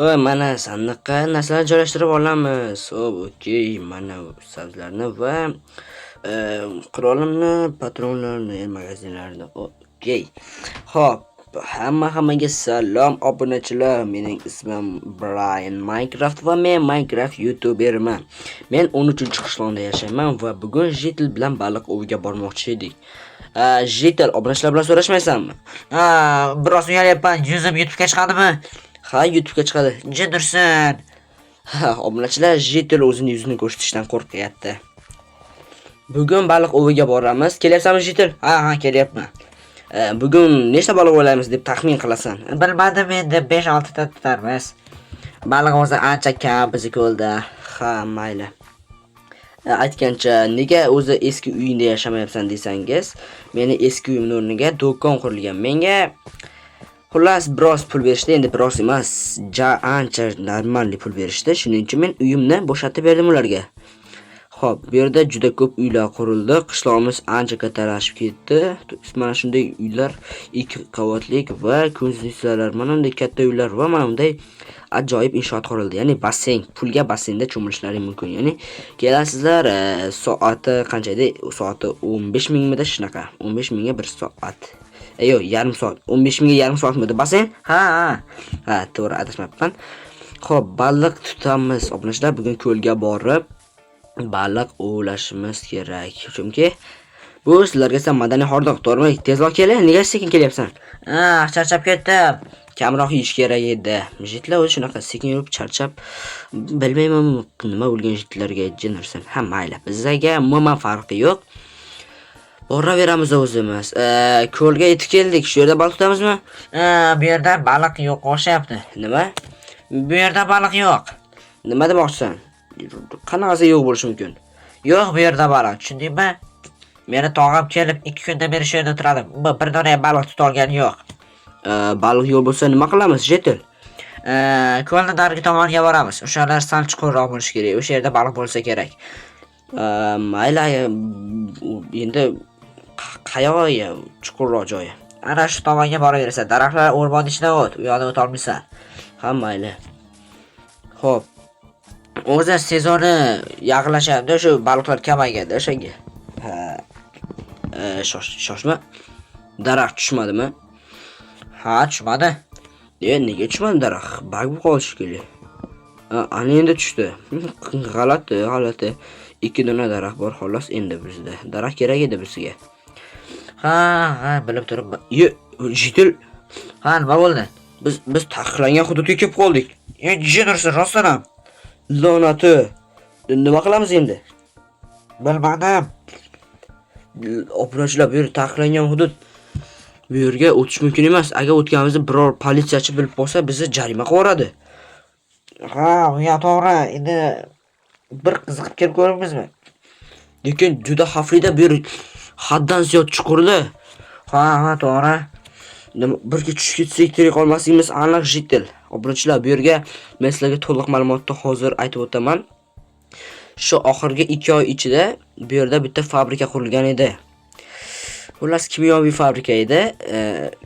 Voy, mana sandiqqa narsalar joylashtirib olamiz. Xo'p, okey. Mana sabzlarni va qurolimni, patronlarni, magazinlarni. Okey. Xo'p, hammaga salom obunachilar. Mening ismim Brian Minecraft va men Minecraft YouTuberman. Men 13-qishloqda yashayman va bugun Jetil bilan baliq oviga bormoqchi edik. Jetil, obunachilar bilan so'rashmaysanmi? Biroz uyalyapman. Yuzim YouTube'ga chiqadimi? Ha, YouTube'ga chiqadi. Jidursin. Obunachilar Jetil o'zini yuzini ko'rsatishdan qo'rqyapti. Bugun baliq oviga boramiz. Kelyapsanmi Jetil? Ha, kelyapman. Bugun nechta baliq o'laymiz deb taxmin qilasan? Bilmadim, endi 5-6 ta tutarmiz. Baliq o'zi ancha kam bizni ko'lda. Ha, mayli. Aytgancha, nega o'zi eski uyingda yashamayapsan desangiz, meni eski uyimning o'rniga do'kon qurilgan. Menga xullas biroz pul berishdi, endi biroz emas, ancha normalniy pul berishdi. Shuning uchun men uyimni bo'shatib berdim ularga. Xo'p, bu yerda juda ko'p uylar qurildi. Qishlog'imiz ancha kattalashib ketdi. Mana shunday uylar 2 qavatlik va ko'zlisalar, mana bunday katta uylar va mana bunday ajoyib inshoot qurildi. Ya'ni basseyn, pulga basseynda cho'milishlari mumkin. Ya'ni kelasizlar, soati qancha edi? Soati 15 mingmidi shunaqa. 15 mingga 1 soat. Yo'q, yarim soat. 15 mingga yarim soatmidi basseyn? Ha, to'g'ri adashmabman. Xo'p, baliq tutamiz. Obunachilar, bugun ko'lga borib baliq ovlashimiz kerak. Chunki bu sizlarga madaniy hordiq, to'g'rimi? Tezroq keling, nega sekin kelyapsan? Charchab ketdim. Kamroq yeyish kerak edi. Jitlar o'zi shunaqa sekin yurib charchab, bilmayman nima bo'lgan jitlarga jinirsan. Ha, mayli. Bizga umuman farqi yo'q. Boraveramiz o'zimiz. Ko'lga yetib keldik. Shu yerda baliq tutamizmi? Bu yerda baliq yo'q o'xshayapti. Nima? Bu yerda baliq yo'q. Nima demoqchisan? Qanaqasi yo'q bo'lishi mumkin? Yo'q, bu yerda baliq, tushundingmi? Meni tog'am kelib 2 kundan beri shu yerda turadi. Bir dona ham baliq tuta olgani yo'q. Baliq yo'q bo'lsa nima qilamiz, Jetil? Ko'lning narigi tomoniga boramiz. O'shalar sal chuqurroq bo'lishi kerak. O'sha yerda baliq bo'lsa kerak. Mayli, endi qayoqqa chuqurroq joyi? Ana shu tomonga boraversan. Daraxtlar o'rmon ichida o't. U yoqda o't olmaysan. Ha, mayli. Xo'p. O'zi sezoni yaqinlashadi, shu baliqlar kamayganda o'shanga. Ha. Shoshma. Daraxt tushmadimi? Ha, tushmadi. Nega tushmadi daraxt? Bag bo'lib qolishi kerak. Ana endi tushdi. G'alati. 2 dona daraxt bor, xolos endi bizda. Daraxt kerak edi bizga. Ha, bilib turibman. Jetil. Ha, nima bo'ldi? Biz taqiqlangan hududga kelib qoldik. Jinursin, rostdan ham. La'nati. Nima qilamiz endi? Bilmadim. Obunachilar, bu yer taqiqlangan hudud. Bu yerga o'tish mumkin emas. Agar o'tganimizni biror politsiyachi bilib qolsa, bizni jarima qilib yuboradi. Ha, bu ham to'g'ri. Endi bir qiziqib kelib ko'ramizmi? Lekin juda xavfli-da, bu yer haddan ziyod chuqurda. Ha, to'g'ri. Birga tushib ketsak, tirik qolmasligimiz aniq, Jetil. Obunachilar, bu yerga men sizlarga to'liq ma'lumotni hozir aytib o'taman. Shu oxirgi 2 oy ichida bu yerda bitta fabrika qurilgan edi. Xullas, kimyoviy fabrika edi,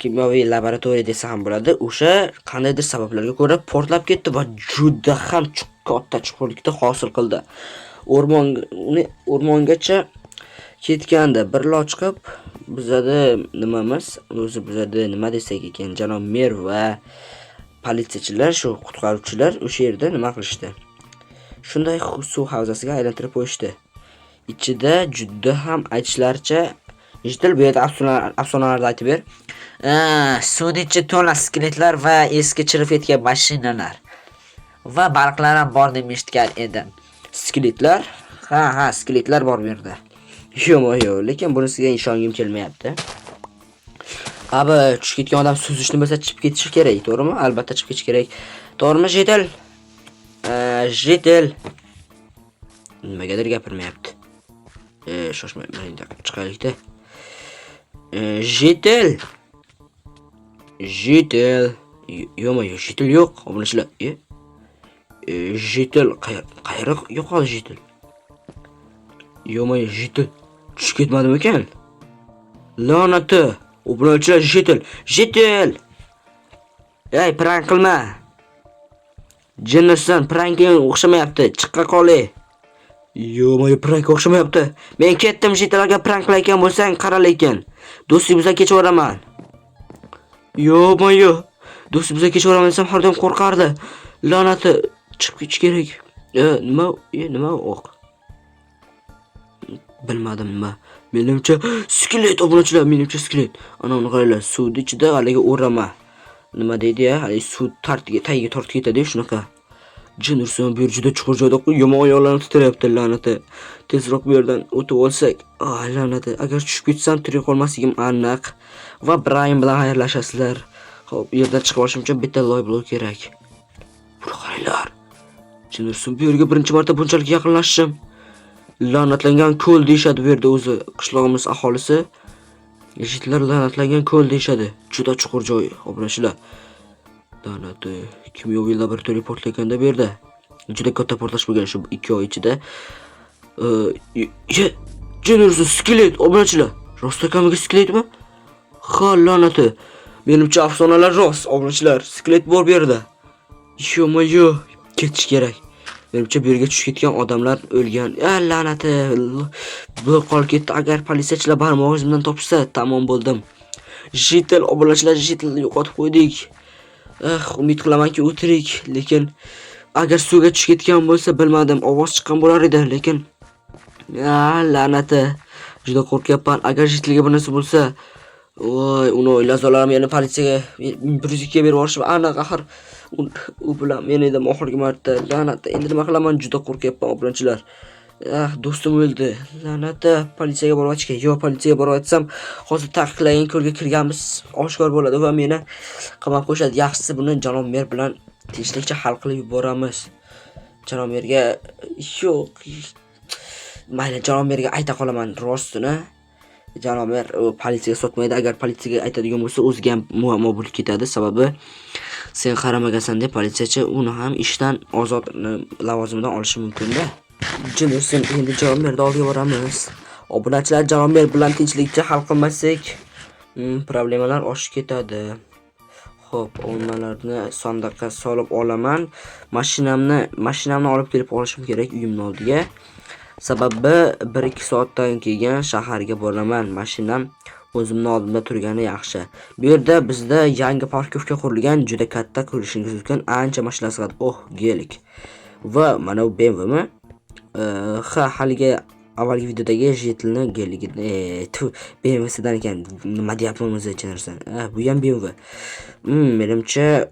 kimyoviy laboratoriya desa ham bo'ladi. O'sha qandaydir sabablarga ko'ra portlab ketdi va juda ham katta chuqurlikda hosil qildi. O'rmongacha ketganda bir lo chiqib, bizada nimamiz, o'zi bizada nima desak ekan, janob mer va politsiyachilar, shu qutqaruvchilar o'sha yerda nima qilishdi? Shunday suv havzasiga aylantirib qo'yishdi. Ichida juda ham aytishlaricha, Jetil, bu yerda afsonalarni aytib ber. Suvning ichi to'la skeletlar va eski chirib ketgan mashinalar. Va baliqlar ham bor deb eshitgan edim. Skeletlar? Ha, skeletlar bor bu yerda. Yo'q, lekin bunisiga ishongim kelmayapti. Abi, tushib ketgan odam suzishni bilsa chiqib ketishi kerak, to'g'rimi? Albatta chiqib ketish kerak. To'g'rimi, Jetil? Jetil. Nimagadir gapirmayapti. Shoshmay, men chiqaylik-da. Jetil. Yo'q, Jetil yo'q. Obunachilar. Jetil qayerga yo'qoldi Jetil? Yo'q, Jetil tushib ketmadimi ekan? La'nati. Obunachilar, Jetil. Ey, prank qilma. Jinnisidan prankga o'xshamayapti. Chiqqa qolay. Yo'q, prank o'xshamayapti. Men ketdim, jitlarga prank qilayotgan bo'lsang, qara lekin. Do'stimizdan kechiraman. Yo'q. Do'stimizdan kechiraman desam, har doim qo'rqardi. La'nati, chiqib ketish kerak. Nima o'q? Bilmadim nima. Menimcha skelet obunachilar, menimcha skelet. Ana uni qaranglar, suvning ichida haliga o'rama. Nima deydi-ya? Hali suv tagiga tortib ketadi shunaqa. Jin ursin, bu yer juda chuqur joyda, yomon oyoqlarni titrayapti la'nati. Tezroq bu yerdan o'tib olsak, la'nati. Agar tushib ketsam, tirik qolmasligim aniq va Brian bilan xayrlashasizlar. Xo'p, bu yerdan chiqib olishim uchun bitta loy blok kerak. Buni qaranglar. Jin ursin, bu yerga birinchi marta bunchalik yaqinlashdim. La'natlangan ko'l deyshadi bu yerda o'zi qishlog'imiz aholisi. Eshitlar la'natlangan ko'l deyshadi. Juda chuqur joy, obunachilar. La'nati, kimyoviy laboratoriya portlaganda bu yerda. Juda katta portlash bo'lgan shu 2 oy ichida. Jennersiz skelet, obunachilar. Rostakamiga skeletmi? Ha, la'nati. Menimcha afsonalar rost, obunachilar. Skelet bor bu yerda. Yo'q, ketish kerak. Menimcha bu yerga tushib ketgan odamlar o'lgan. La'nati. Blok qolib ketdi. Agar politsiyachilar barmog'imdan topsa, tamom bo'ldim. Jitel obunachilar, jitelni yo'qotib qo'ydik. Umid qilamanki o'tirik, lekin agar suvga tushib ketgan bo'lsa, bilmadim, ovoz chiqqan bo'lar edi, lekin la'nati. Juda qo'rqyapman. Agar jitlga bir narsa bo'lsa, voy, uni o'ylazolarim, yana politsiyaga 102 ga berib yuborishim aniq, axir u bilan men edim oxirgi marta. La'nati, endi nima qilaman? Juda qo'rqyapman, obunachilar. Do'stim o'ldi. La'nati, politsiyaga borib aytishga. Yo'q, politsiyaga borib aytsam, hozir taqiqlangan ko'lga kirganmiz oshkor bo'ladi va meni qamab qo'yishadi. Yaxshisi buni janob mer bilan tinchlikcha hal qilib yuboramiz. Janob merga yo'q. Mayli, janob merga ayta qolaman rostini. Janob mer politsiyaga sotmaydi. Agar politsiyaga aytadigan bo'lsa, o'ziga ham muammo bo'lib ketadi. Sababi sen qaramagasan deb politsiyachi uni ham ishdan ozod lavozimidan olishi mumkin-da. Jinursin, endi janob merda oldiga boramiz. Obunachilar, janob mer bilan tinchlikcha hal qilmasak, problemalar oshib ketadi. Xo'p, olmalarni sandiqqa solib olaman. Mashinamni olib kelib olishim kerak uyimning oldiga. Sababi 1-2 soatdan keyin shaharga boraman. Mashinam o'zimning oldimda turgani yaxshi. Bu yerda bizda yangi parkovka qurilgan, juda katta, ko'rishingiz mumkin. Ancha mashina sig'adi. Gelik. Va mana bu BMWmi? Haligi avvalgi videodagi jetlni geligini, BMWsidan ekan. Nima deyapman o'zi ichinirsan? Bu ham BMW. Menimcha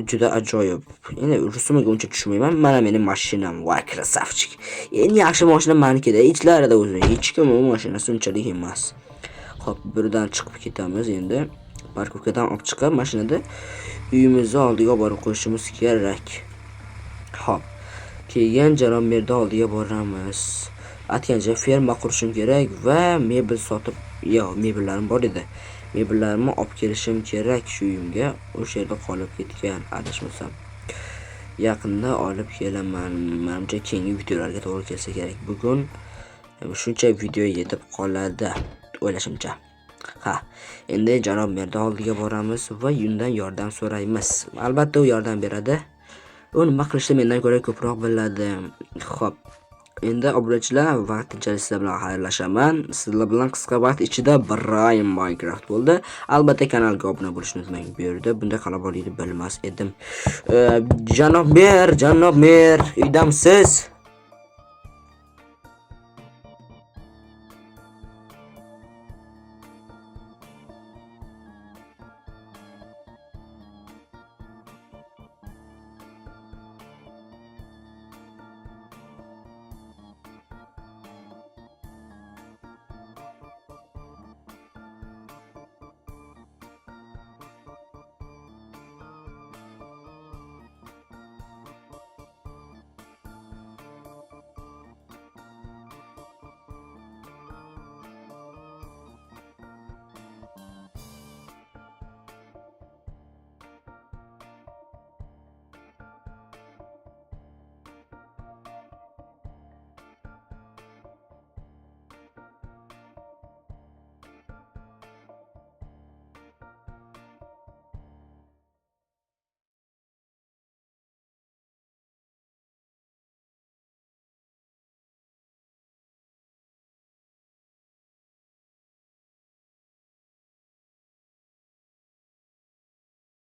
juda ajoyib. Endi rusumiga uncha tushunmayman. Mana mening mashinam, voy krasavchik. Eng yaxshi mashina meniki-da. Ichlarida o'zi hech kim u mashinasi unchalik emas. Xo'p, birdan chiqib ketamiz endi. Parkovkadan olib chiqib mashinada uyimizning oldiga borib qo'yishimiz kerak. Xo'p. Keyin janob merda oldiga boramiz. Aytgancha ferma qurishim kerak va mebel sotib, mebellarim bor edi. Mebellarimni olib kelishim kerak shu uyimga. O'sha yerda qolib ketgan, adashmasam. Yaqinda olib kelaman. Menimcha keyingi videolarga to'g'ri kelsa kerak. Bugun shuncha video yetib qoladi, o'ylashimcha. Endi janob merda oldiga boramiz va undan yordam so'raymiz. Albatta u yordam beradi. U nima qilishni mendan ko'ra ko'proq biladi. Xo'p. Endi obunachilar, vaqtinchalik sizlar bilan xayrlashaman. Sizlar bilan qisqa vaqt ichida Brian Minecraft bo'ldi. Albatta kanalga obuna bo'lishni unutmang. Bu yerda bunday qilib bo'ladi bilmas edim. Janob mer, uydamsiz?